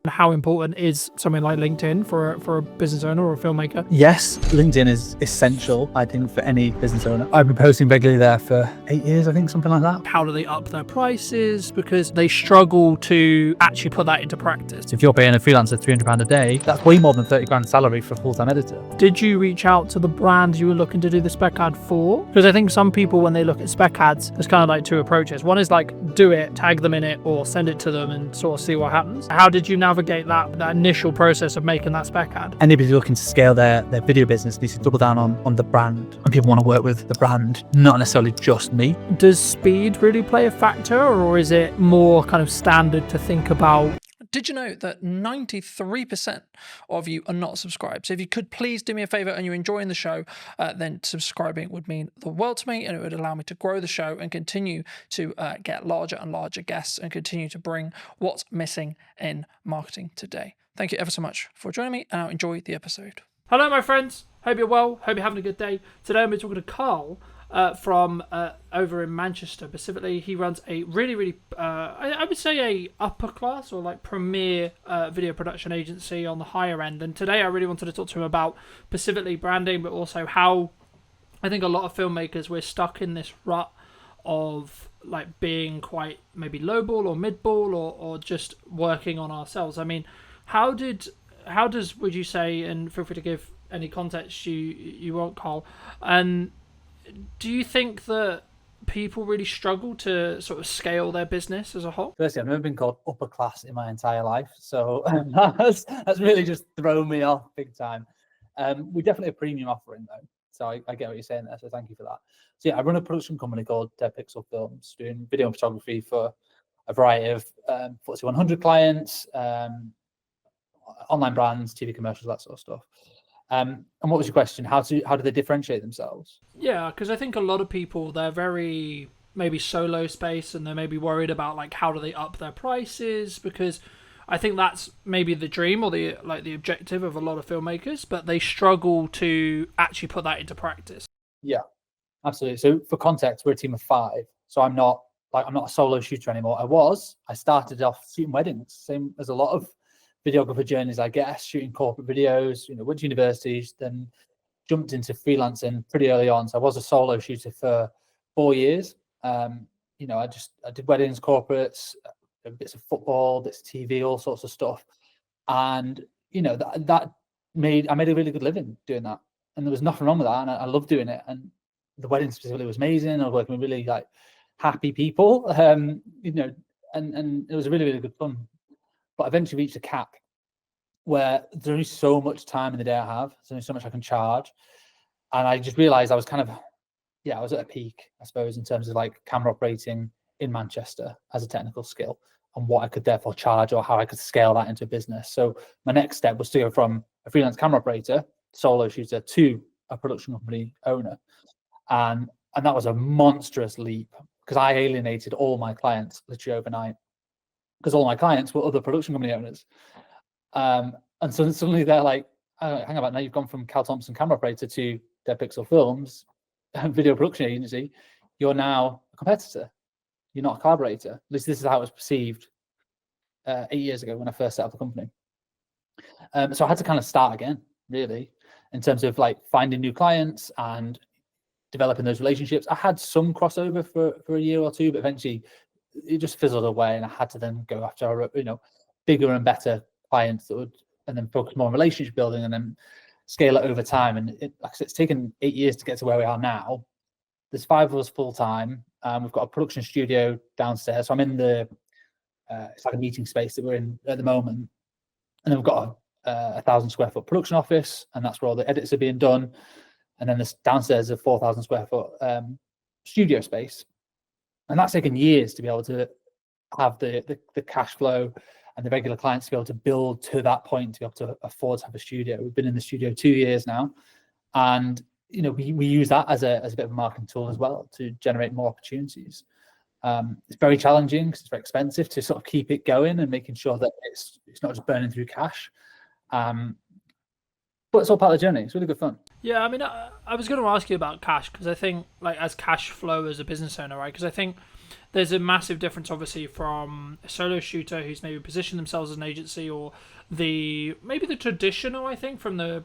How important is something like LinkedIn for a business owner or a filmmaker? Yes, LinkedIn is essential, I think, for any business owner. I've been posting regularly there for 8 years, I think, something like that. How do they up their prices? Because they struggle to actually put that into practice. So if you're paying a freelancer £300 a day, that's way more than 30 grand salary for a full-time editor. Did you reach out to the brands you were looking to do the spec ad for? Because I think some people, when they look at spec ads, there's kind of like two approaches. One is like, do it, tag them in it, or send it to them and sort of see what happens. How did you navigate that initial process of making that spec ad? Anybody looking to scale their video business needs to double down on the brand. And people want to work with the brand, not necessarily just me. Does speed really play a factor, or is it more kind of standard to think about? Did you know that 93% of you are not subscribed? So if you could please do me a favor and you're enjoying the show, then subscribing would mean the world to me, and it would allow me to grow the show and continue to get larger and larger guests and continue to bring what's missing in marketing today. Thank you ever so much for joining me, and I'll enjoy the episode. Hello, my friends. Hope you're well. Hope you're having a good day. Today I'm talking to Carl from over in Manchester specifically. He runs a really I would say a upper class or like premier video production agency on the higher end. And today I really wanted to talk to him about specifically branding, but also how I think a lot of filmmakers, we're stuck in this rut of like being quite maybe lowball or midball or just working on ourselves. I mean, how does would you say, and feel free to give any context you want, Carl, and do you think that people really struggle to sort of scale their business as a whole? Firstly, I've never been called upper class in my entire life, so that's really just thrown me off big time. We're definitely a premium offering though, so I get what you're saying there, so thank you for that. So yeah, I run a production company called Pixel Films, doing video and photography for a variety of FTSE 100 clients, online brands, TV commercials, that sort of stuff. And what was your question? How do they differentiate themselves? Yeah, because I think a lot of people, they're very maybe solo space, and they're maybe worried about like how do they up their prices, because I think that's maybe the dream or the objective of a lot of filmmakers, but they struggle to actually put that into practice. Yeah, absolutely. So for context, we're a team of 5. So I'm not a solo shooter anymore. I started off shooting weddings, same as a lot of videographer journeys, I guess, shooting corporate videos, went to universities, then jumped into freelancing pretty early on. So I was a solo shooter for 4 years. I did weddings, corporates, bits of football, bits of TV, all sorts of stuff. And, I made a really good living doing that. And there was nothing wrong with that. And I loved doing it. And the wedding specifically was amazing. I was working with really like happy people, and it was really, really good fun. But I eventually reached a cap where there's only so much time in the day I have. There's only so much I can charge. And I just realized I was I was at a peak, I suppose, in terms of like camera operating in Manchester as a technical skill and what I could therefore charge or how I could scale that into a business. So my next step was to go from a freelance camera operator, solo shooter, to a production company owner. And that was a monstrous leap because I alienated all my clients literally overnight, because all my clients were other production company owners. And so suddenly they're like, oh, hang about, now you've gone from Cal Thompson camera operator to Dead Pixel Films, video production agency. You're now a competitor. You're not a collaborator. At least this is how it was perceived 8 years ago when I first set up the company. So I had to kind of start again, really, in terms of like finding new clients and developing those relationships. I had some crossover for a year or two, but eventually it just fizzled away, and I had to then go after bigger and better clients that would, and then focus more on relationship building and then scale it over time. And it's taken 8 years to get to where we are now. There's 5 of us full time. We've got a production studio downstairs, so I'm in the it's like a meeting space that we're in at the moment, and then we've got a 1,000 square foot production office, and that's where all the edits are being done. And then this downstairs is a 4,000 square foot studio space. And that's taken years to be able to have the cash flow and the regular clients to be able to build to that point, to be able to afford to have a studio. We've been in the studio 2 years now. And, we use that as a bit of a marketing tool as well to generate more opportunities. It's very challenging because it's very expensive to sort of keep it going and making sure that it's not just burning through cash. But it's all part of the journey. It's really good fun. Yeah, I mean, I was going to ask you about cash, because I think like as cash flow as a business owner, right? Because I think there's a massive difference, obviously, from a solo shooter who's maybe positioned themselves as an agency, or maybe the traditional, I think, from the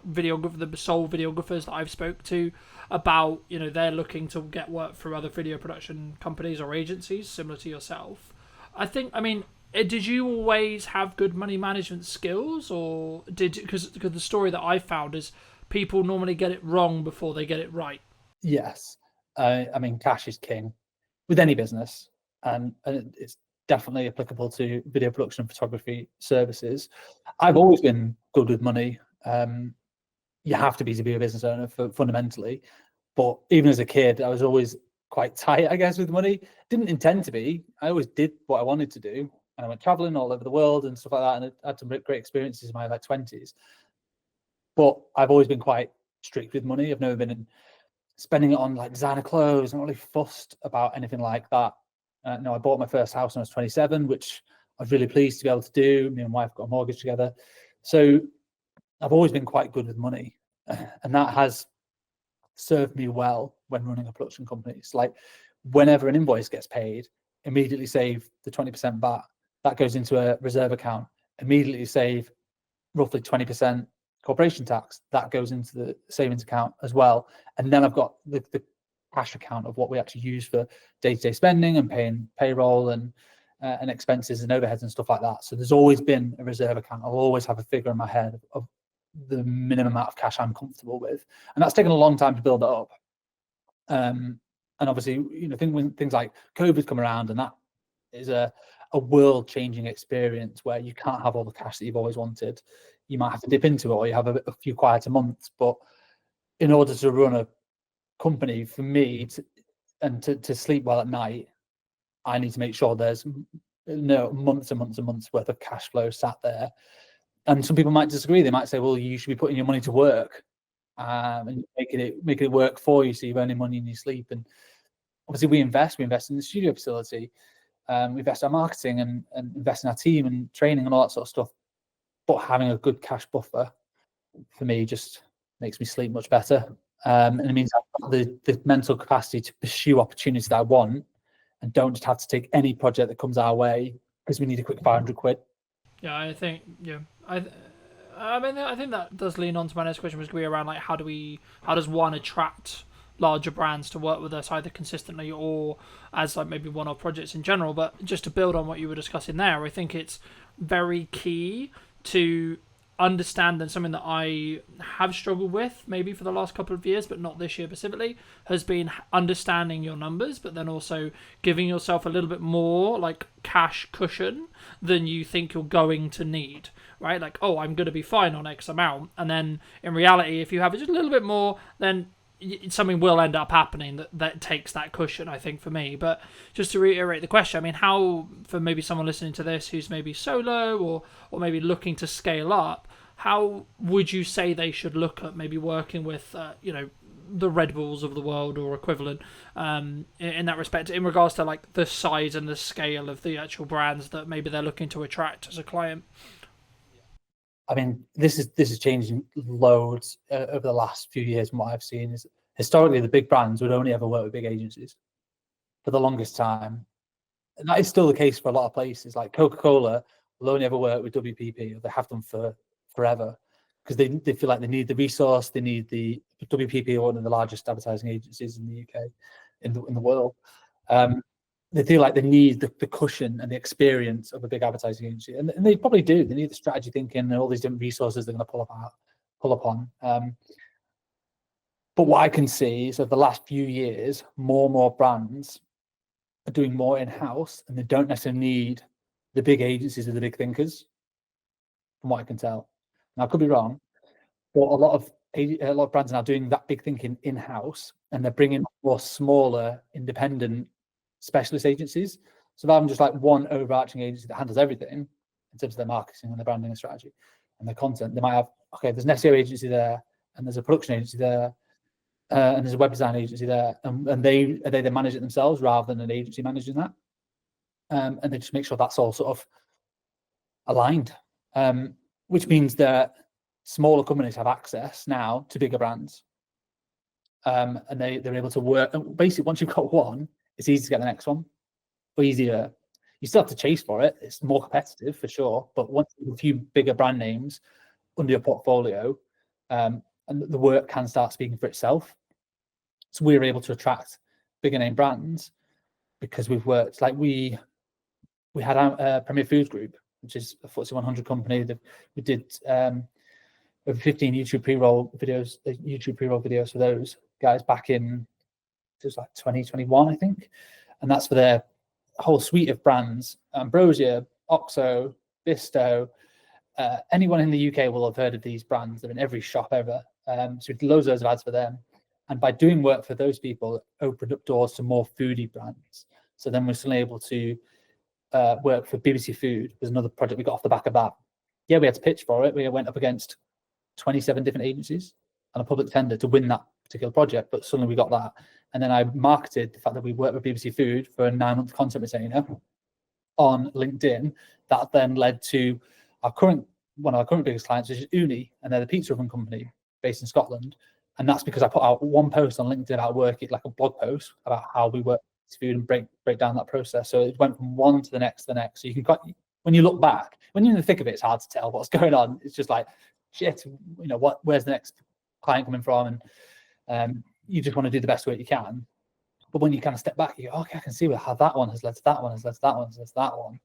sole videographers that I've spoke to about, they're looking to get work through other video production companies or agencies similar to yourself. I mean, did you always have good money management skills, or because the story that I found is people normally get it wrong before they get it right? Yes. I mean, cash is king with any business, and it's definitely applicable to video production and photography services. I've always been good with money. You have to be a business owner fundamentally, but even as a kid, I was always quite tight, I guess, with money. Didn't intend to be. I always did what I wanted to do, and I went traveling all over the world and stuff like that, and I had some great experiences in my 20s. But I've always been quite strict with money. I've never been spending it on like designer clothes. I'm not really fussed about anything like that. No, I bought my first house when I was 27, which I was really pleased to be able to do. Me and my wife got a mortgage together. So I've always been quite good with money. And that has served me well when running a production company. It's like whenever an invoice gets paid, immediately save the 20% VAT. That goes into a reserve account. Immediately save roughly 20% corporation tax. That goes into the savings account as well. And then I've got the cash account of what we actually use for day-to-day spending and paying payroll and expenses and overheads and stuff like that. So there's always been a reserve account. I'll always have a figure in my head of the minimum amount of cash I'm comfortable with, and that's taken a long time to build it up. And obviously, when things like COVID come around, and that is a world-changing experience where you can't have all the cash that you've always wanted. You might have to dip into it, or you have a few quieter months. But in order to run a company, for me, to sleep well at night, I need to make sure there's months and months and months worth of cash flow sat there. And some people might disagree. They might say, well, you should be putting your money to work and making it work for you, so you're earning money in your sleep. And obviously we invest in the studio facility, we invest in our marketing and invest in our team and training and all that sort of stuff. But having a good cash buffer for me just makes me sleep much better. And it means I've got the mental capacity to pursue opportunities that I want, and don't just have to take any project that comes our way because we need a quick 500 quid. Yeah, I think, I mean, I think that does lean on to my next question, which would be around like how does one attract larger brands to work with us, either consistently or as like maybe one-off projects in general. But just to build on what you were discussing there, I think it's very key to understand, and something that I have struggled with maybe for the last couple of years, but not this year specifically, has been understanding your numbers, but then also giving yourself a little bit more like cash cushion than you think you're going to need, right? Like, oh, I'm going to be fine on X amount. And then in reality, if you have just a little bit more, then something will end up happening that takes that cushion, I think, for me. But just to reiterate the question, I mean, how, for maybe someone listening to this who's maybe solo or maybe looking to scale up, how would you say they should look at maybe working with, the Red Bulls of the world or equivalent, in that respect, in regards to like the size and the scale of the actual brands that maybe they're looking to attract as a client? I mean, this is changing loads over the last few years. And what I've seen is historically the big brands would only ever work with big agencies for the longest time, and that is still the case for a lot of places. Like Coca-Cola will only ever work with WPP, or they have done for forever, because they feel like they need the resource. They need the WPP, one of the largest advertising agencies in the UK, in the world. They feel like they need the cushion and the experience of a big advertising agency, and they probably do. They need the strategy thinking and all these different resources they're going to pull upon. But what I can see is over the last few years, more and more brands are doing more in-house, and they don't necessarily need the big agencies or the big thinkers, from what I can tell. Now, I could be wrong, but a lot of brands are now doing that big thinking in-house, and they're bringing more smaller, independent specialist agencies. So rather than just like one overarching agency that handles everything in terms of their marketing and their branding and strategy and their content, they might have, okay, there's an SEO agency there, and there's a production agency there, and there's a web design agency there, and they manage it themselves rather than an agency managing that. And they just make sure that's all sort of aligned, which means that smaller companies have access now to bigger brands, and they're able to work. And basically, once you've got one, it's easy to get the next one. or easier. You still have to chase for it. It's more competitive for sure. But once you have a few bigger brand names under your portfolio, and the work can start speaking for itself. So we're able to attract bigger name brands because we've worked, like we had a Premier Foods Group, which is a FTSE 100 company. That we did over 15 YouTube pre-roll videos for those guys back in, it was like 2021, I think. And that's for their whole suite of brands: Ambrosia, Oxo, Bisto. Anyone in the UK will have heard of these brands. They're in every shop ever. So we did loads of ads for them. And by doing work for those people, it opened up doors to more foodie brands. So then we're suddenly able to work for BBC Food. There's another project we got off the back of that. Yeah, we had to pitch for it. We went up against 27 different agencies and a public tender to win that particular project, but suddenly we got that. And then I marketed the fact that we worked with BBC Food for a 9-month content retainer on LinkedIn. That then led to one of our current biggest clients, which is Uni, and they're the pizza oven company based in Scotland. And that's because I put out one post on LinkedIn about working, like a blog post about how we work with food and break down that process. So it went from one to the next. So you can, when you look back, when you're in the thick of it, it's hard to tell what's going on. It's just like, shit, where's the next client coming from? And you just want to do the best work you can. But when you kind of step back, you go, okay, I can see how that one has led to that one, has led to that one, has led to that one.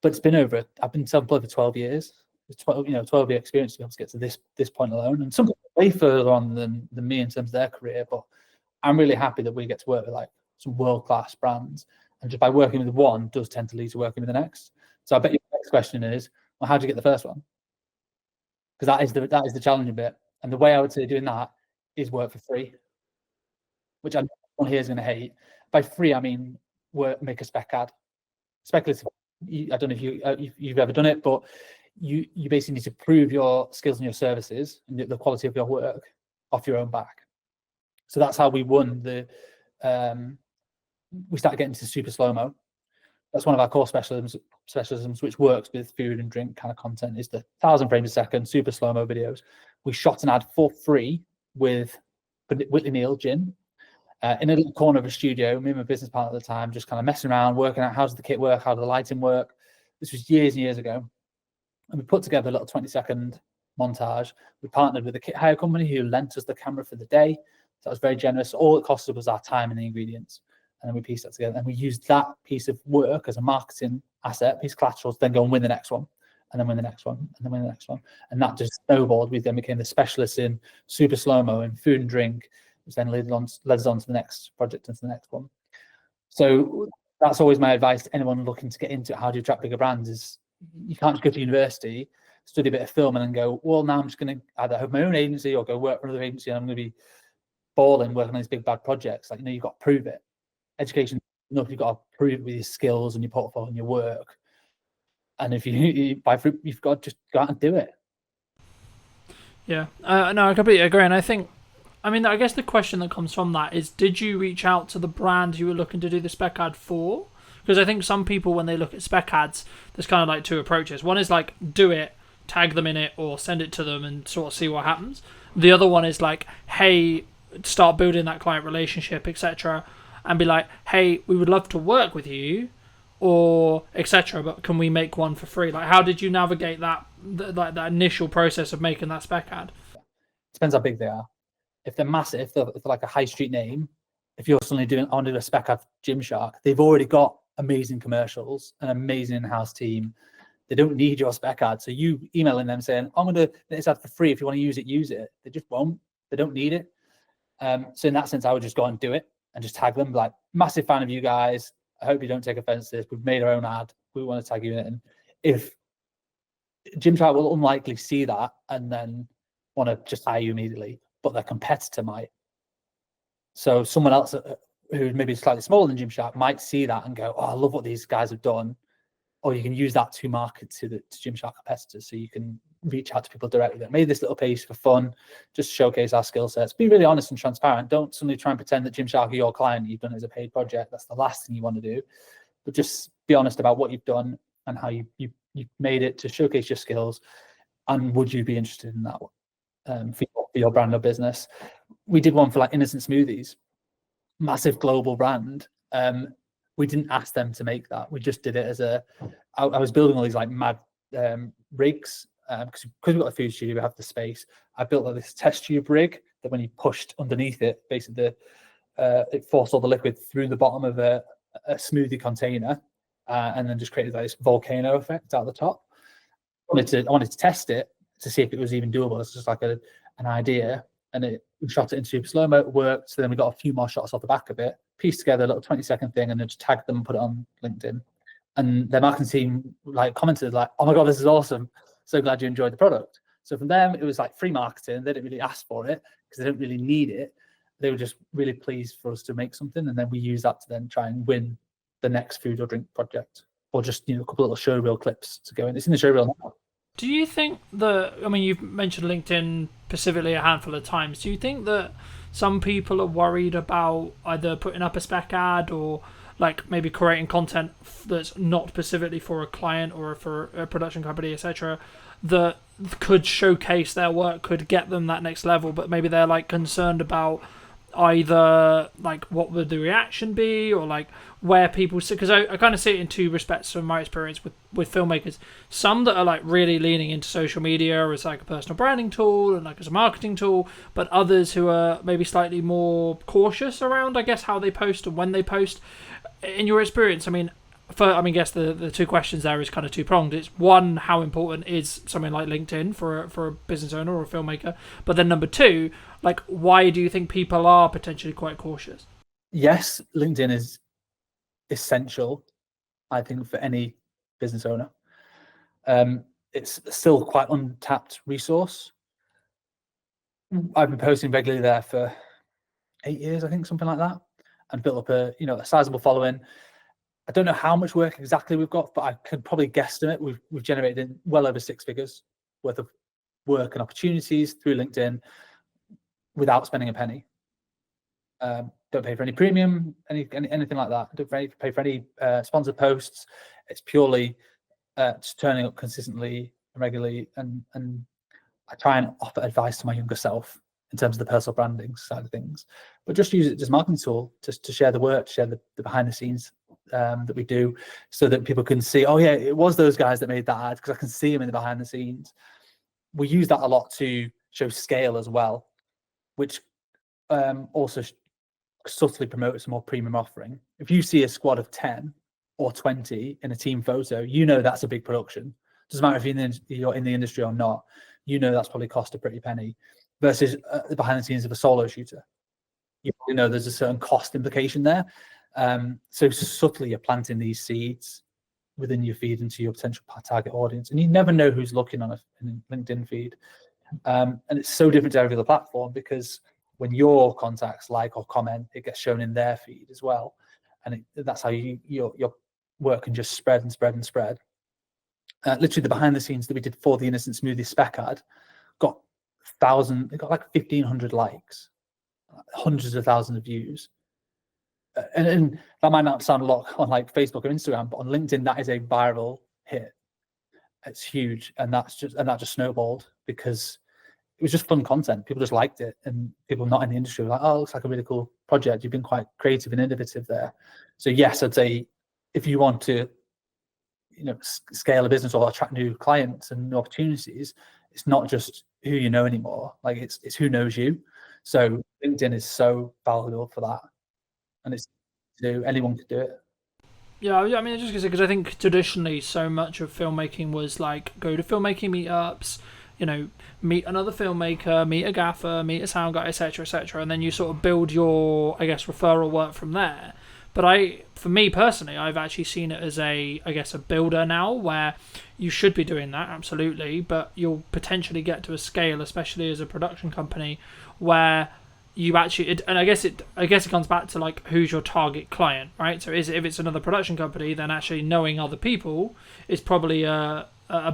But it's been I've been self-employed for 12 years. It's 12-year experience to be able to get to this point alone. And some people are way further on than me in terms of their career, but I'm really happy that we get to work with like some world-class brands. And just by working with one does tend to lead to working with the next. So I bet your next question is, well, how did you get the first one? Because that is the challenging bit. And the way I would say doing that is work for free, which I know here is going to hate. By free, I mean make a spec ad. Speculative. I don't know if you've ever done it, but you basically need to prove your skills and your services and the quality of your work off your own back. So that's how we won we started getting into super slow-mo. That's one of our core specialisms, which works with food and drink kind of content, is the 1,000 frames a second super slow-mo videos. We shot an ad for free with Whitley Neal Gin in a little corner of a studio. Me and my business partner at the time just kind of messing around, working out how does the kit work, how does the lighting work. This was years and years ago. And we put together a little 20-second montage. We partnered with a kit hire company who lent us the camera for the day. So that was very generous. All it costed was our time and the ingredients. And then we pieced that together. And we used that piece of work as a marketing asset, piece of collateral, to then go and win the next one, and then win the next one, and then win the next one. And that just snowballed. We then became the specialists in super slow-mo and food and drink, which then led us on to the next project and to the next one. So that's always my advice to anyone looking to get into it. How do you attract bigger brands? Is you can't just go to university, study a bit of film, and then go, well, now I'm just going to either have my own agency or go work for another agency, and I'm going to be balling working on these big bad projects. Like, you've got to prove it. Education, you've got to prove it with your skills and your portfolio and your work. And if you've got to just go out and do it. Yeah, no, I completely agree. And I guess the question that comes from that is, did you reach out to the brand you were looking to do the spec ad for? Because I think some people, when they look at spec ads, there's kind of like two approaches. One is like, do it, tag them in it, or send it to them and sort of see what happens. The other one is like, hey, start building that client relationship, etc., and be like, hey, we would love to work with you, or etc., but can we make one for free? Like, how did you navigate that initial process of making that spec ad? Depends how big they are. If they're massive, if they're like a high street name, if you're suddenly I want to do a spec ad for Gymshark, they've already got amazing commercials, an amazing in-house team. They don't need your spec ad. So you emailing them saying, I'm going to do this ad for free. If you want to use it. They just won't. They don't need it. So in that sense, I would just go and do it and just tag them, like, massive fan of you guys. I hope you don't take offense to this. We've made our own ad. We want to tag you in it. And if Gymshark will unlikely see that and then want to just hire you immediately, but their competitor might. So someone else who maybe slightly smaller than Gymshark might see that and go, oh, I love what these guys have done. Or you can use that to market to Gymshark competitors. So you can reach out to people directly. That made this little piece for fun, just showcase our skill sets. Be really honest and transparent. Don't suddenly try and pretend that Gymshark are your client. You've done it as a paid project. That's the last thing you want to do. But just be honest about what you've done and how you made it to showcase your skills. And would you be interested in that one for your brand or business? We did one for like Innocent Smoothies, massive global brand. we didn't ask them to make that. We just did it as I was building all these like mad rigs because we've got a food studio, we have the space. I built like this test tube rig that when you pushed underneath it, basically it forced all the liquid through the bottom of a smoothie container, and then just created like this volcano effect out the top. I wanted to test it to see if it was even doable. It's just like an idea, and we shot it in super slow mo. It worked. So then we got a few more shots off the back of it, pieced together a little 20-second thing, and then just tagged them and put it on LinkedIn. And their marketing team like commented like, "Oh my god, this is awesome! So glad you enjoyed the product." So from them, it was like free marketing. They didn't really ask for it because they didn't really need it. They were just really pleased for us to make something, and then we use that to then try and win the next food or drink project, or just a couple of little showreel clips to go in. It's in the showreel now. Do you think that, I mean, you've mentioned LinkedIn specifically a handful of times. Do you think that some people are worried about either putting up a spec ad or like maybe creating content that's not specifically for a client or for a production company, etc., that could showcase their work, could get them that next level, but maybe they're like concerned about either like what would the reaction be, or like where people sit? Because I kind of see it in two respects from my experience with filmmakers. Some that are like really leaning into social media as like a personal branding tool and like as a marketing tool, but others who are maybe slightly more cautious around, I guess, how they post and when they post. In your experience, I guess the two questions there is kind of two-pronged. It's one, how important is something like LinkedIn for a business owner or a filmmaker? But then number two, like, why do you think people are potentially quite cautious? Yes, LinkedIn is essential, I think, for any business owner. It's still quite untapped resource. I've been posting regularly there for 8 years, I think, something like that, and built up a sizable following. I don't know how much work exactly we've got, but I could probably guesstimate we've generated well over 6 figures worth of work and opportunities through LinkedIn without spending a penny. Don't pay for any premium, anything like that. Don't pay for any sponsored posts. It's purely just turning up consistently and regularly, and I try and offer advice to my younger self in terms of the personal branding side of things, but just use it as a marketing tool to share the work, to share the behind the scenes that we do, so that people can see, oh yeah, it was those guys that made that ad, because I can see them in the behind the scenes. We use that a lot to show scale as well, which also subtly promotes a more premium offering. If you see a squad of 10 or 20 in a team photo, that's a big production. Doesn't matter if you're in the industry or not, that's probably cost a pretty penny, versus the behind the scenes of a solo shooter. There's a certain cost implication there. So subtly you're planting these seeds within your feed into your potential target audience, and you never know who's looking on a LinkedIn feed. And it's so different to every other platform, because when your contacts like or comment, it gets shown in their feed as well, and that's how your work can just spread and spread and spread. Literally, the behind the scenes that we did for the Innocent Smoothie Spec ad got like 1,500 likes, hundreds of thousands of views. And that might not sound a lot on like Facebook or Instagram, but on LinkedIn, that is a viral hit. It's huge, and that just snowballed because it was just fun content. People just liked it, and people not in the industry were like, "Oh, it looks like a really cool project. You've been quite creative and innovative there." So yes, I'd say if you want to, scale a business or attract new clients and new opportunities, it's not just who you know anymore. Like it's who knows you. So LinkedIn is so valuable for that, and anyone could do it. Yeah, I mean, just because I think traditionally so much of filmmaking was like go to filmmaking meetups, meet another filmmaker, meet a gaffer, meet a sound guy, etc., and then you sort of build your, I guess, referral work from there. But for me personally, I've actually seen it as a builder now, where you should be doing that, absolutely, but you'll potentially get to a scale, especially as a production company, where you actually, and I guess it comes back to like who's your target client, right? So if it's another production company, then actually knowing other people is probably a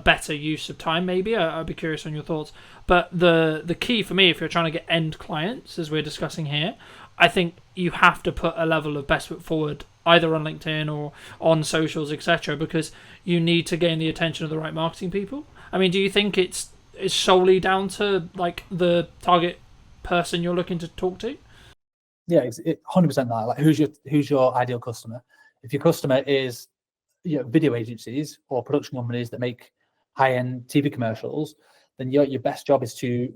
better use of time. Maybe I'd be curious on your thoughts. But the key for me, if you're trying to get end clients, as we're discussing here, I think you have to put a level of best foot forward, either on LinkedIn or on socials, etc., because you need to gain the attention of the right marketing people. I mean, do you think it's solely down to like the target person you're looking to talk to? Yeah, it's 100% that. Like, who's your ideal customer? If your customer is video agencies or production companies that make high-end TV commercials, then your best job is to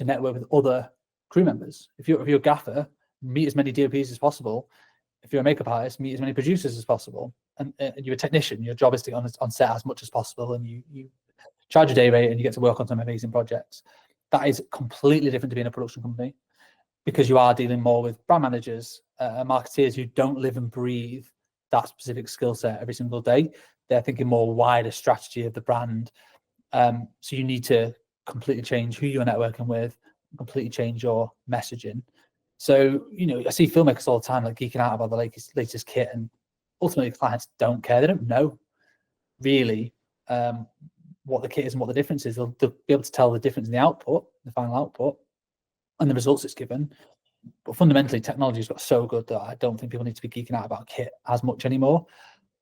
network with other crew members. If you're a gaffer, meet as many DOPs as possible. If you're a makeup artist, meet as many producers as possible. And you're a technician, your job is to get on set as much as possible, and you charge a day rate and you get to work on some amazing projects. That is completely different to being a production company, because you are dealing more with brand managers, marketeers who don't live and breathe that specific skill set every single day. They're thinking more wider strategy of the brand. So you need to completely change who you're networking with, completely change your messaging. So, I see filmmakers all the time like geeking out about the latest kit, and ultimately clients don't care. They don't know really what the kit is and what the difference is. They'll be able to tell the difference in the output, the final output, and the results it's given. But fundamentally, technology has got so good that I don't think people need to be geeking out about kit as much anymore.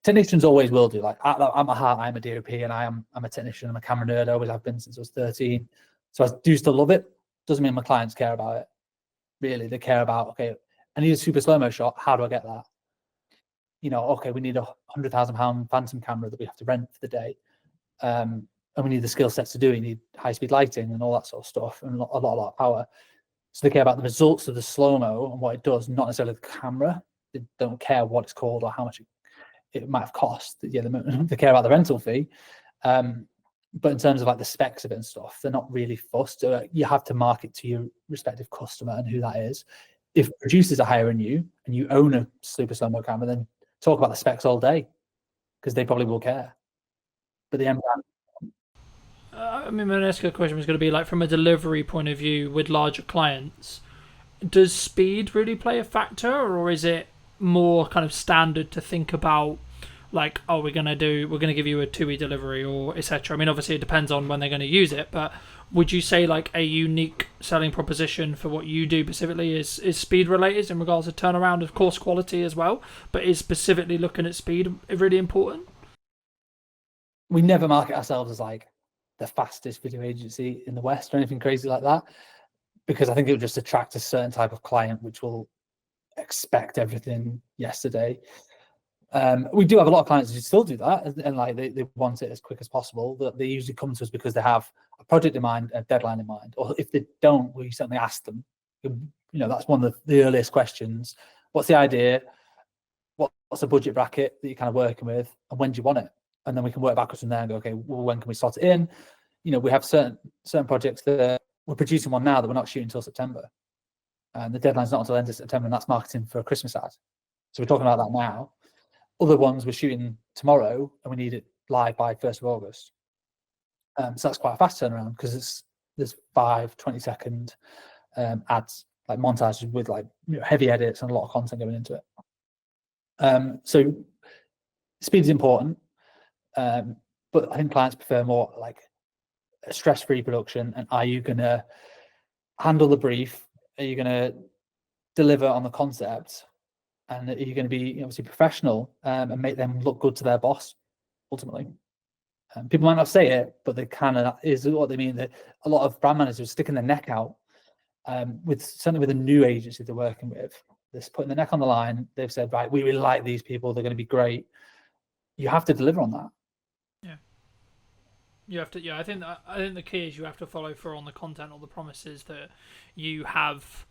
Technicians always will do. Like at my heart, I'm a DOP, and I'm a technician. I'm a camera nerd. I always have been since I was 13. So I do still love it. Doesn't mean my clients care about it. Really, they care about, okay, I need a super slow-mo shot. How do I get that? Okay, we need £100,000 phantom camera that we have to rent for the day. And we need the skill sets to do it. You need high-speed lighting and all that sort of stuff, and a lot of power. So they care about the results of the slow-mo and what it does, not necessarily the camera. They don't care what it's called or how much it might have cost. Yeah, they care about the rental fee. But in terms of like the specs of it and stuff, they're not really fussed. You have to market to your respective customer and who that is. If producers are hiring you and you own a super slow-mo camera, then talk about the specs all day, because they probably will care. But the end brand, I mean, my next question was going to be like, from a delivery point of view with larger clients, does speed really play a factor, or is it more kind of standard to think about, like, oh, we're gonna give you a 2-week delivery, or etc. I mean, obviously it depends on when they're going to use it, but would you say like a unique selling proposition for what you do specifically is speed related in regards to turnaround, of course quality as well, but is specifically looking at speed really important? we never market ourselves as like the fastest video agency in the West or anything crazy like that, because I think it would just attract a certain type of client which will expect everything yesterday. We do have a lot of clients who still do that, and like they want it as quick as possible. That they usually come to us because they have a project in mind, a deadline in mind, or if they don't, we certainly ask them. That's one of the earliest questions. What's the idea? What's the budget bracket that you're kind of working with, and when do you want it? And then we can work backwards from there and go, okay, well, when can we slot it in? We have certain projects that we're producing one now that we're not shooting until September, and the deadline's not until the end of September, and that's marketing for a Christmas ad. So we're talking about that now. Other ones we're shooting tomorrow and we need it live by 1st of August. So that's quite a fast turnaround, because there's 5 20-second ads, like montages with like heavy edits and a lot of content going into it. So speed is important, but I think clients prefer more like a stress-free production. And are you going to handle the brief? Are you going to deliver on the concept? And are you going to be obviously professional and make them look good to their boss ultimately? People might not say it, but they kind of is what they mean. That a lot of brand managers are sticking their neck out certainly with a new agency they're working with. They're putting their neck on the line. They've said, right, we really like these people. They're going to be great. You have to deliver on that. Yeah. You have to. Yeah, I think the key is you have to follow through on the content or the promises that you have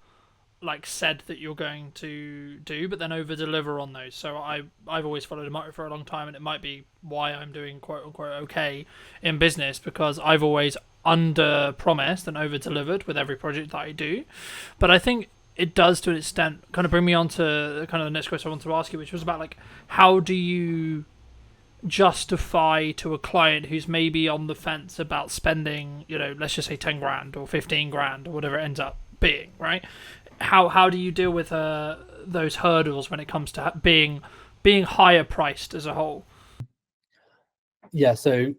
like said that you're going to do, but then over deliver on those. So I've always followed a motto for a long time, and it might be why I'm doing quote unquote okay in business, because I've always under promised and over delivered with every project that I do. But I think it does, to an extent, kind of bring me on to kind of the next question I wanted to ask you, which was about like, how do you justify to a client who's maybe on the fence about spending, let's just say 10 grand or 15 grand or whatever it ends up being, right? How do you deal with those hurdles when it comes to being higher priced as a whole? Yeah, so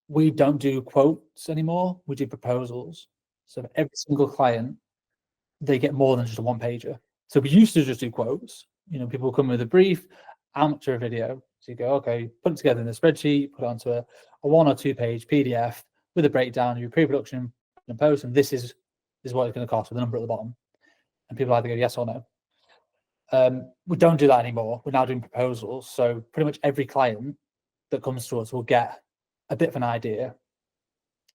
we don't do quotes anymore. We do proposals. So for every single client, they get more than just a one-pager. So we used to just do quotes. People come with a brief, amateur video. So you go, okay, put it together in a spreadsheet, put it onto a 1 or 2 page PDF with a breakdown of your pre-production and post, and this is what it's going to cost with a number at the bottom. And people either go yes or no. We don't do that anymore. We're now doing proposals. So pretty much every client that comes to us will get a bit of an idea.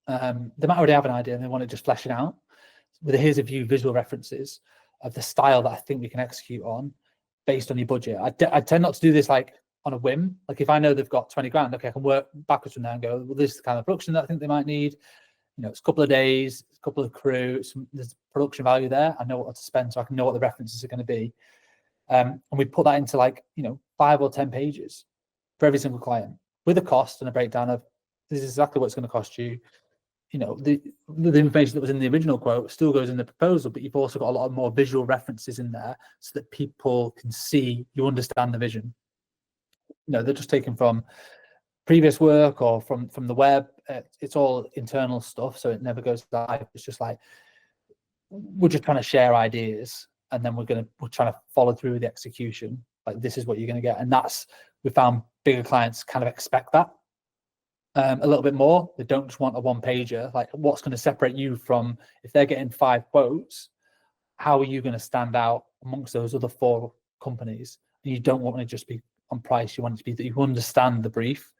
They might already have an idea and they want to just flesh it out. With here's a few visual references of the style that I think we can execute on based on your budget. I tend not to do this like on a whim. Like if I know they've got 20 grand, okay, I can work backwards from there and go, well, this is the kind of production that I think they might need. You know, it's a couple of days, a couple of crew, there's production value there. I know what to spend, so I can know what the references are going to be. And we put that into like, 5 or 10 pages for every single client with a cost and a breakdown of this is exactly what it's going to cost you. The information that was in the original quote still goes in the proposal, but you've also got a lot more visual references in there so that people can see you understand the vision. They're just taken from previous work or from the web. It's all internal stuff, so it never goes live. It's just like we're just trying to share ideas, and then we're trying to follow through with the execution. Like this is what you're going to get, and we found bigger clients kind of expect that a little bit more. They don't just want a one pager. Like what's going to separate you from, if they're getting 5 quotes, how are you going to stand out amongst those other 4 companies? And you don't want it to just be on price. You want it to be that you understand the brief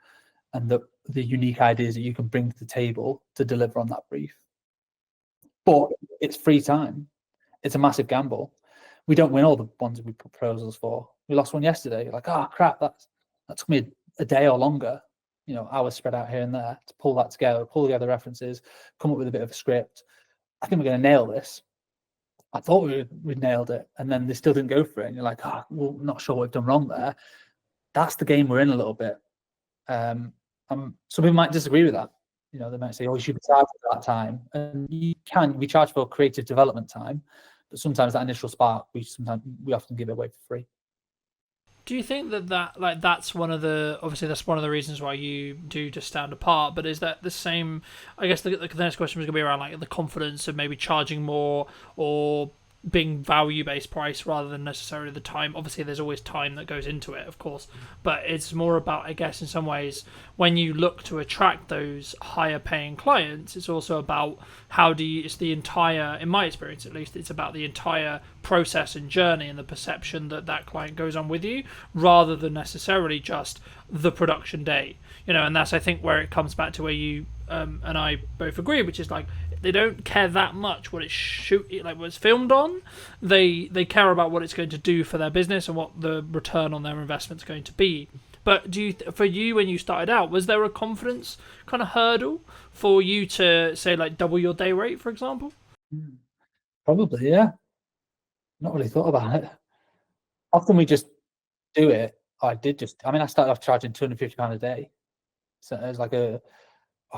and the unique ideas that you can bring to the table to deliver on that brief. But it's free time. It's a massive gamble. We don't win all the ones we put proposals for. We lost one yesterday. Like, oh crap, that took me a day or longer. Hours spread out here and there to pull that together, pull together references, come up with a bit of a script. I think we're going to nail this. I thought we'd nailed it, and then they still didn't go for it. And you're like, well, not sure what we've done wrong there. That's the game we're in a little bit. Some people might disagree with that. They might say, oh, you should be charged for that time. And we charge for creative development time, but sometimes that initial spark, we often give it away for free. Do you think that's one of the, obviously that's one of the reasons why you do just stand apart, but is that the same, I guess the next question was going to be around like the confidence of maybe charging more or being value-based price rather than necessarily the time. Obviously there's always time that goes into it, of course, but it's more about, I guess in some ways, when you look to attract those higher paying clients, it's also about it's the entire, in my experience at least, it's about the entire process and journey and the perception that client goes on with you rather than necessarily just the production day. And that's, I think, where it comes back to where you and I both agree, which is like they don't care that much what it's filmed on. They care about what it's going to do for their business and what the return on their investment is going to be. But for you, when you started out, was there a confidence kind of hurdle for you to say like double your day rate, for example? Probably, yeah. Not really thought about it. Often we just do it. I started off charging £250 a day. So it was like a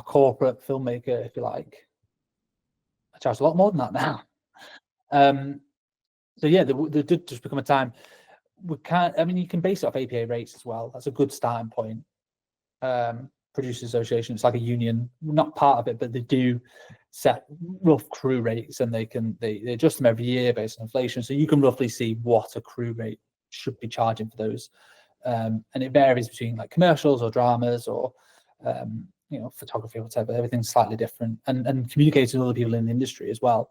corporate filmmaker, if you like. I charge a lot more than that now. So yeah, there did just become a time you can base it off APA rates as well. That's a good starting point. Producers Association, it's like a union, not part of it, but they do set rough crew rates, and they adjust them every year based on inflation. So you can roughly see what a crew rate should be charging for those. And it varies between like commercials or dramas or photography or whatever. Everything's slightly different, and communicating with other people in the industry as well,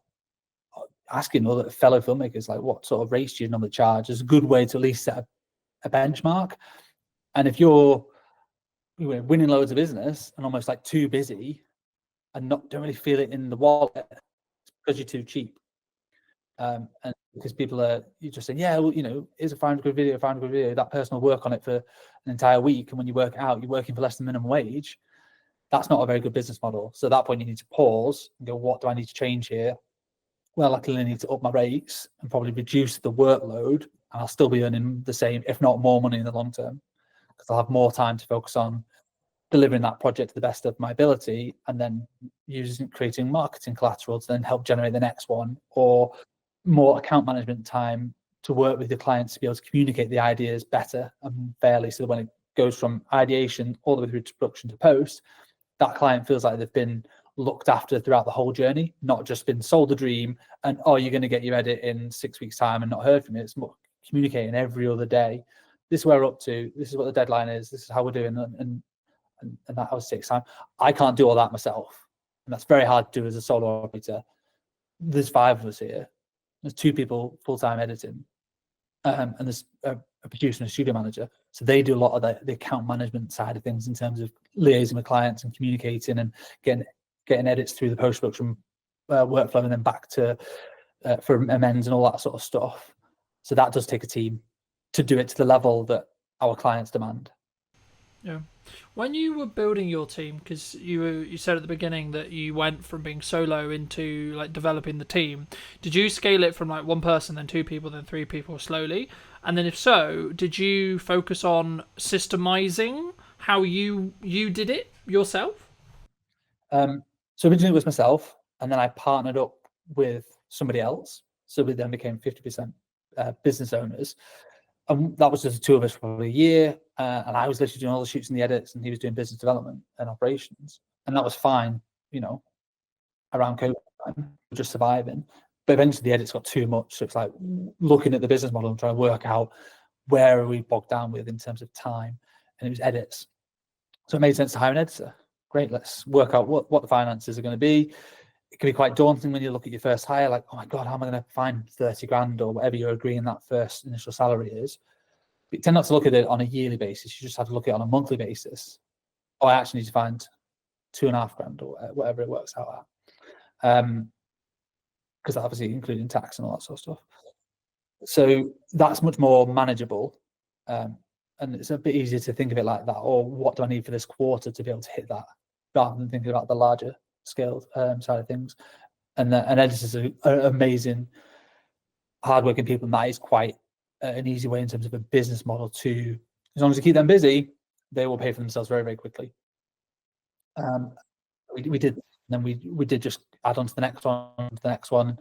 asking other fellow filmmakers like what sort of rates do you normally charge is a good way to at least set a benchmark. And if you're winning loads of business and almost like too busy and don't really feel it in the wallet because you're too cheap, and because you're just saying, yeah, well, here's a £500 video, that person will work on it for an entire week, and when you work it out, you're working for less than minimum wage. That's not a very good business model. So at that point, you need to pause and go, what do I need to change here? Well, I clearly need to up my rates and probably reduce the workload, and I'll still be earning the same, if not more money in the long term, because I'll have more time to focus on delivering that project to the best of my ability, and then creating marketing collateral to then help generate the next one, or more account management time to work with the clients to be able to communicate the ideas better and fairly, so that when it goes from ideation all the way through to production to post, that client feels like they've been looked after throughout the whole journey, not just been sold the dream and, oh, you're going to get your edit in 6 weeks time and not heard from it. It's more communicating every other day. This is where we're up to. This is what the deadline is. This is how we're doing. And that obviously takes time. I can't do all that myself. And that's very hard to do as a solo operator. There's 5 of us here. There's 2 people full-time editing. and there's a producer and a studio manager. So they do a lot of the account management side of things in terms of liaising with clients and communicating and getting edits through the post-production workflow and then back to for amends and all that sort of stuff. So that does take a team to do it to the level that our clients demand. Yeah. When you were building your team, because you said at the beginning that you went from being solo into like developing the team, did you scale it from like one person, then two people, then three people slowly? And then if so, did you focus on systemizing how you did it yourself? So originally it was myself, and then I partnered up with somebody else. So we then became 50% business owners. And that was just the two of us for probably a year. And I was literally doing all the shoots and the edits, and he was doing business development and operations. And that was fine, around COVID time, just surviving. But eventually the edits got too much. So it's like looking at the business model and trying to work out where are we bogged down with in terms of time. And it was edits. So it made sense to hire an editor. Great, let's work out what the finances are going to be. It can be quite daunting when you look at your first hire, like, oh my God, how am I going to find 30 grand or whatever you're agreeing that first initial salary is? But you tend not to look at it on a yearly basis. You just have to look at it on a monthly basis. Oh, I actually need to find 2.5 grand or whatever it works out at. Because obviously including tax and all that sort of stuff. So that's much more manageable. And it's a bit easier to think of it like that, or what do I need for this quarter to be able to hit that, rather than thinking about the larger scale side of things. And editors are amazing, hardworking people, and that is quite an easy way in terms of a business model to, as long as you keep them busy, they will pay for themselves very, very quickly. We did, and then we did just add on to the next one,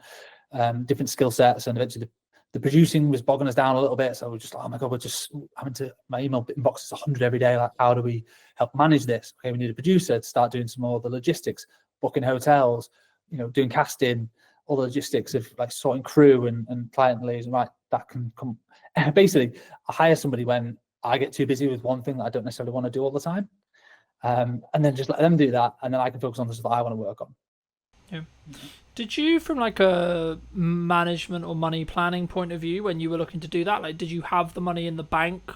different skill sets, and eventually the producing was bogging us down a little bit. So we're just like, oh my God, we're just having to, my email inbox is 100 every day. Like, how do we help manage this? Okay, we need a producer to start doing some more of the logistics, booking hotels, doing casting, all the logistics of like sorting crew and client liaison. Right, that can come. Basically, I hire somebody when I get too busy with one thing that I don't necessarily want to do all the time. And then just let them do that, and then I can focus on the stuff that I want to work on. Yeah. Did you, from like a management or money planning point of view, when you were looking to do that, like, did you have the money in the bank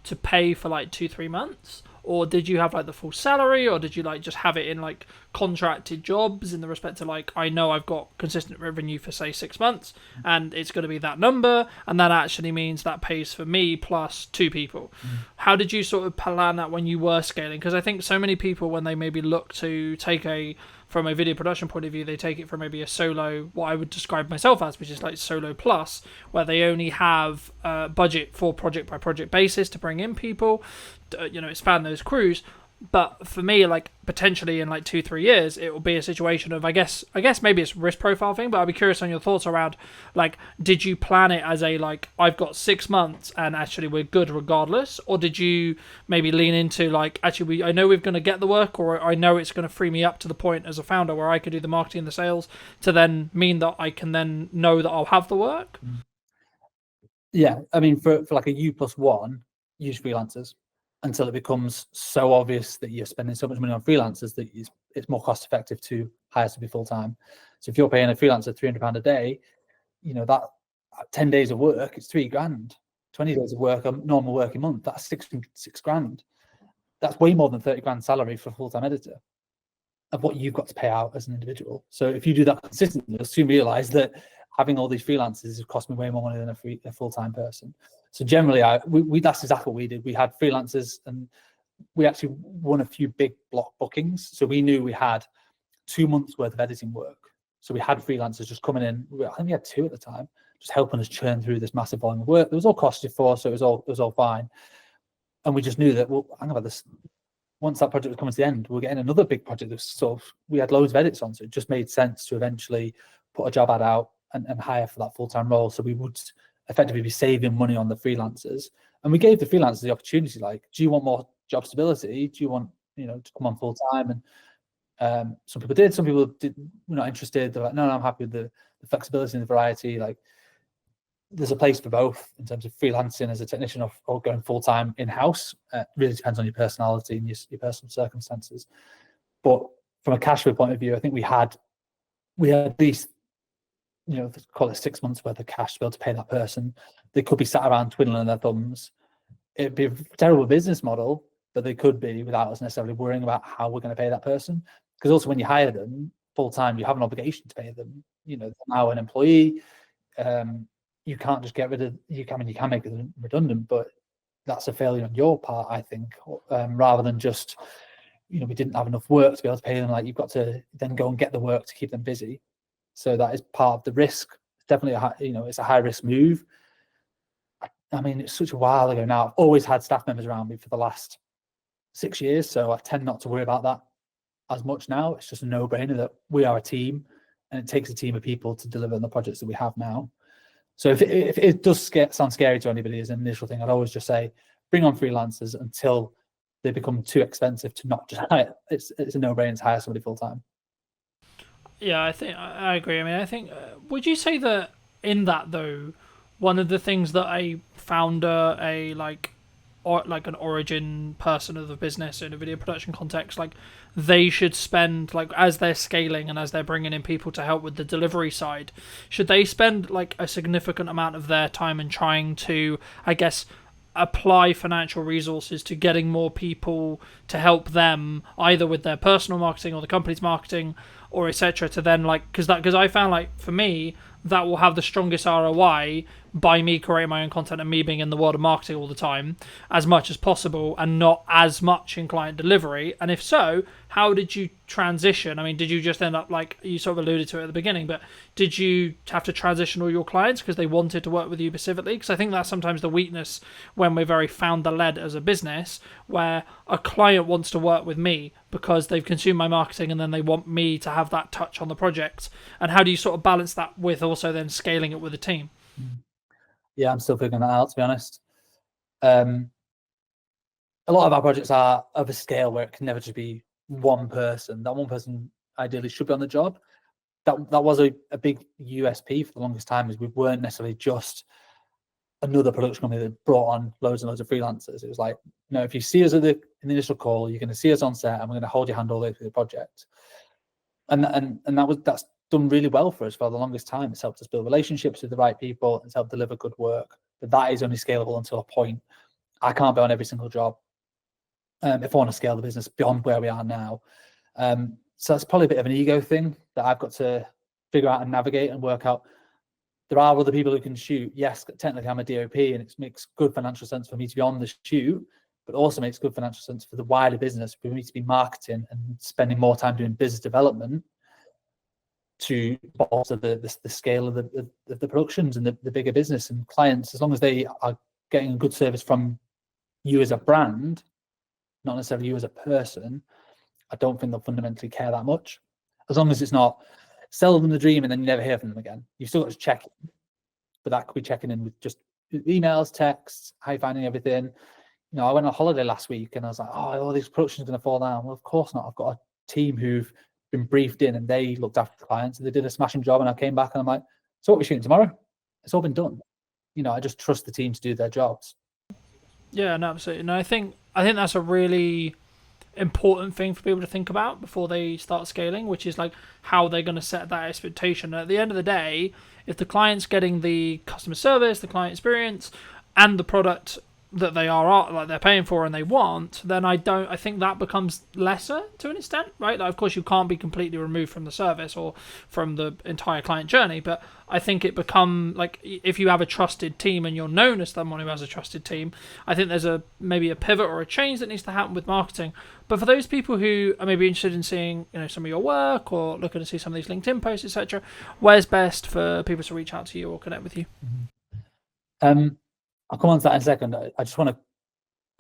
to pay for like 2-3 months, or did you have like the full salary, or did you like just have it in like contracted jobs in the respect to like, I know I've got consistent revenue for say 6 months and it's going to be that number, and that actually means that pays for me plus 2 people? How did you sort of plan that when you were scaling? Because I think so many people, when they maybe look to take from a video production point of view, they take it from maybe a solo, what I would describe myself as, which is like solo plus, where they only have a budget for project by project basis to bring in people, expand those crews. But for me, like, potentially in like 2-3 years, it will be a situation of, I guess maybe it's a risk profile thing, but I'd be curious on your thoughts around, like, did you plan it as a, like, I've got 6 months and actually we're good regardless? Or did you maybe lean into like, actually, I know we're going to get the work, or I know it's going to free me up to the point as a founder where I could do the marketing and the sales to then mean that I can then know that I'll have the work? Yeah, I mean, for like a U+1, use freelancers until it becomes so obvious that you're spending so much money on freelancers that it's more cost effective to hire somebody full time. So if you're paying a freelancer £300 a day, that 10 days of work, it's 3 grand. 20 days of work, a normal working month, that's 6 grand. That's way more than 30 grand salary for a full-time editor of what you've got to pay out as an individual. So if you do that consistently, you'll soon realize that having all these freelancers has cost me way more money than a full-time person. So generally, we that's exactly what we did. We had freelancers, and we actually won a few big block bookings. So we knew we had 2 months worth of editing work. So we had freelancers just coming in. I think we had 2 at the time, just helping us churn through this massive volume of work. It was all costed for, so it was all fine. And we just knew that, well, hang about this. Once that project was coming to the end, we were getting another big project that was sort of, we had loads of edits on, so it just made sense to eventually put a job ad out and hire for that full-time role. So we would effectively be saving money on the freelancers. And we gave the freelancers the opportunity, like, do you want more job stability? Do you want, to come on full-time? And some people did, some people were not interested. They're like, no, I'm happy with the flexibility and the variety. Like, there's a place for both in terms of freelancing as a technician or going full-time in-house. Really depends on your personality and your personal circumstances. But from a cash flow point of view, I think we had at least call it 6 months worth of cash to be able to pay that person. They could be sat around twiddling their thumbs. It'd be a terrible business model, but they could be without us necessarily worrying about how we're going to pay that person. Because also when you hire them full time, you have an obligation to pay them. They're now an employee. You can't just get rid of. You can make them redundant, but that's a failure on your part, I think. Rather than just, we didn't have enough work to be able to pay them. Like, you've got to then go and get the work to keep them busy. So that is part of the risk. It's definitely it's a high risk move. I mean, it's such a while ago now. I've always had staff members around me for the last 6 years, so I tend not to worry about that as much now. It's just a no-brainer that we are a team, and it takes a team of people to deliver on the projects that we have now. So if it does sound scary to anybody as an initial thing, I'd always just say, bring on freelancers until they become too expensive to not just hire. It's a no-brainer to hire somebody full-time. Yeah, I think I agree. I mean, I think, would you say that in that though, one of the things that a founder, like an origin person of the business in a video production context, like they should spend, like as they're scaling and as they're bringing in people to help with the delivery side, should they spend like a significant amount of their time in trying to, I guess, apply financial resources to getting more people to help them either with their personal marketing or the company's marketing or etc. to then because I found, like, for me, that will have the strongest ROI by me creating my own content and me being in the world of marketing all the time as much as possible and not as much in client delivery. And if so, how did you transition? I mean, did you just end up, like you sort of alluded to it at the beginning, but did you have to transition all your clients because they wanted to work with you specifically? Because I think that's sometimes the weakness when we're very founder-led as a business, where a client wants to work with me because they've consumed my marketing and then they want me to have that touch on the project. And how do you sort of balance that with also then scaling it with a team? Yeah, I'm still figuring that out, to be honest. A lot of our projects are of a scale where it can never just be one person. That one person ideally should be on the job. That was a big USP for the longest time, is we weren't necessarily just another production company that brought on loads and loads of freelancers. It was like, if you see us in the initial call, you're going to see us on set and we're going to hold your hand all the way through the project. And that's done really well for us for the longest time. It's helped us build relationships with the right people. It's helped deliver good work. But that is only scalable until a point. I can't be on every single job if I want to scale the business beyond where we are now. So that's probably a bit of an ego thing that I've got to figure out and navigate and work out. There are other people who can shoot. Yes, technically I'm a DOP, and it makes good financial sense for me to be on the shoot, but also makes good financial sense for the wider business for me to be marketing and spending more time doing business development to bolster the scale of the productions and the bigger business and clients. As long as they are getting a good service from you as a brand, not necessarily you as a person, I don't think they'll fundamentally care that much. As long as it's not sell them the dream and then you never hear from them again. You've still got to check in, but that could be checking in with just emails, texts, how you finding everything. I went on holiday last week and I was like, all these productions are going to fall down. Well, of course not. I've got a team who've been briefed in and they looked after the clients and they did a smashing job. And I came back and I'm like, so what are we shooting tomorrow? It's all been done. I just trust the team to do their jobs. Yeah, no, absolutely. No, I think that's a really important thing for people to think about before they start scaling, which is like how they're going to set that expectation. And at the end of the day, if the client's getting the customer service, the client experience, and the product that they're paying for and they want, then I think that becomes lesser to an extent, right? Like, of course, you can't be completely removed from the service or from the entire client journey, but I think it become like, if you have a trusted team and you're known as someone who has a trusted team, I think there's maybe a pivot or a change that needs to happen with marketing. But for those people who are maybe interested in seeing, some of your work or looking to see some of these LinkedIn posts, etc., where's best for people to reach out to you or connect with you? I'll come on to that in a second. I just want to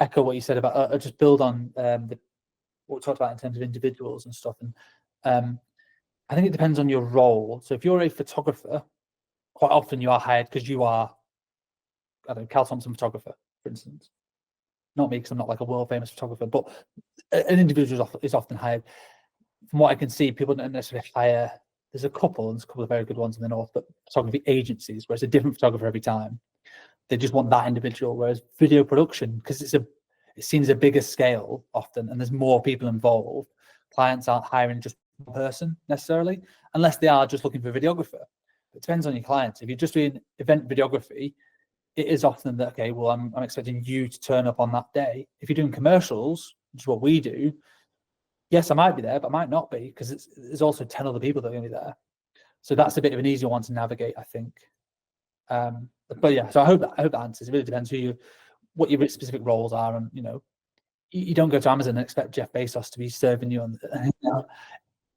echo what you said about, just build on what we talked about in terms of individuals and stuff. And I think it depends on your role. So if you're a photographer, quite often you are hired because you are, Cal Thompson photographer, for instance. Not me, because I'm not like a world famous photographer, but an individual is often hired. From what I can see, people don't necessarily hire. There's a couple of very good ones in the north, but photography agencies where it's a different photographer every time. They just want that individual. Whereas video production, because it seems a bigger scale often, and there's more people involved, clients aren't hiring just one person necessarily, unless they are just looking for a videographer. It depends on your clients. If you're just doing event videography, it is often that, okay, well, I'm expecting you to turn up on that day. If you're doing commercials, which is what we do, yes, I might be there, but I might not be, because there's also 10 other people that are going to be there. So that's a bit of an easier one to navigate, I think. But yeah, so I hope that answers. It really depends what your specific roles are, and you don't go to Amazon and expect Jeff Bezos to be serving you on.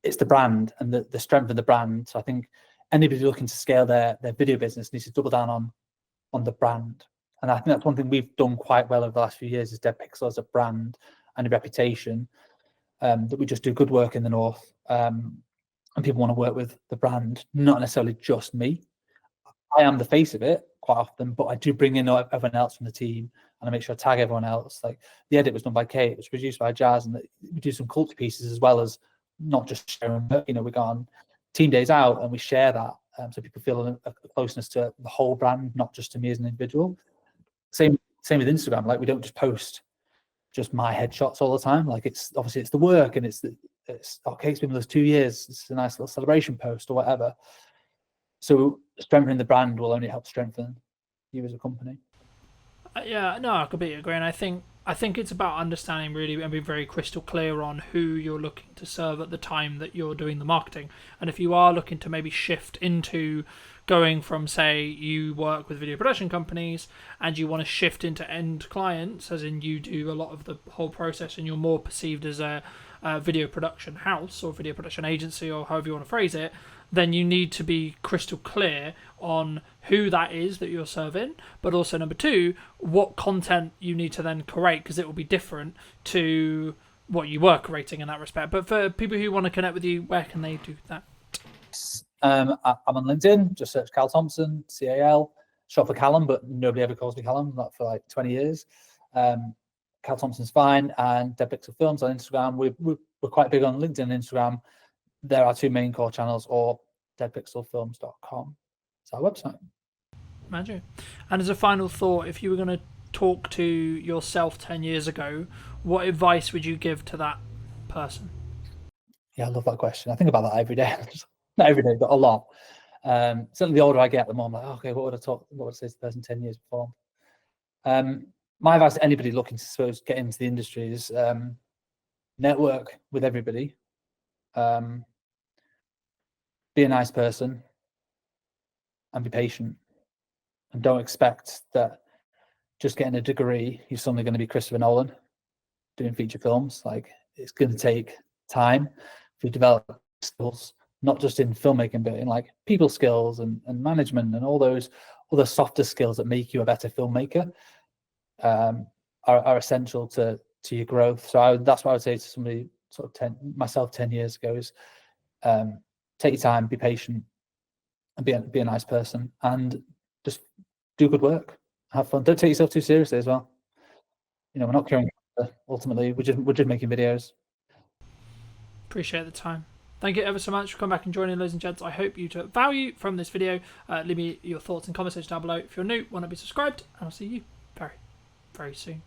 It's the brand and the strength of the brand. So I think anybody looking to scale their video business needs to double down on the brand. And I think that's one thing we've done quite well over the last few years, is Dead Pixel as a brand and a reputation, that we just do good work in the North, and people want to work with the brand, not necessarily just me. I am the face of it quite often, but I do bring in everyone else from the team, and I make sure I tag everyone else. Like, the edit was done by Kate, it was produced by Jazz, and we do some culture pieces as well as not just sharing work. We go on team days out and we share that, so people feel a closeness to the whole brand, not just to me as an individual. Same with Instagram. Like, we don't just post just my headshots all the time. Like, it's obviously it's the work, and it's okay, it's been with us 2 years, it's a nice little celebration post or whatever. So strengthening the brand will only help strengthen you as a company. Yeah, no, I completely agree. And I think it's about understanding really and being very crystal clear on who you're looking to serve at the time that you're doing the marketing. And if you are looking to maybe shift into going from, say, you work with video production companies and you want to shift into end clients, as in you do a lot of the whole process and you're more perceived as a video production house or video production agency, or however you want to phrase it, then you need to be crystal clear on who that is that you're serving, but also, number two, what content you need to then create, because it will be different to what you were creating in that respect. But for people who want to connect with you, where can they do that? I'm on LinkedIn, just search Cal Thompson, CAL, short for Callum, but nobody ever calls me Callum, not for like 20 years. Cal Thompson's fine, and Dead Pixel Films on Instagram. We're quite big on LinkedIn and Instagram. There are two main core channels, or deadpixelfilms.com. It's our website. Magic. And as a final thought, if you were going to talk to yourself 10 years ago, what advice would you give to that person? Yeah, I love that question. I think about that every day. Not every day, but a lot. Certainly the older I get, the more I'm like, okay, what would I say to the person 10 years before? My advice to anybody looking to get into the industry is network with everybody. Be a nice person and be patient, and don't expect that just getting a degree you're suddenly going to be Christopher Nolan doing feature films. Like, it's going to take time to develop skills, not just in filmmaking, but in like people skills and management, and all those other softer skills that make you a better filmmaker, are essential to your growth. So that's what I would say to somebody sort of myself 10 years ago is, take your time, be patient, and be a nice person, and just do good work. Have fun. Don't take yourself too seriously as well. We're not curing cancer, ultimately. We're just making videos. Appreciate the time. Thank you ever so much for coming back and joining, ladies and gents. I hope you took value from this video. Leave me your thoughts and comments down below. If you're new, want to be subscribed, and I'll see you very, very soon.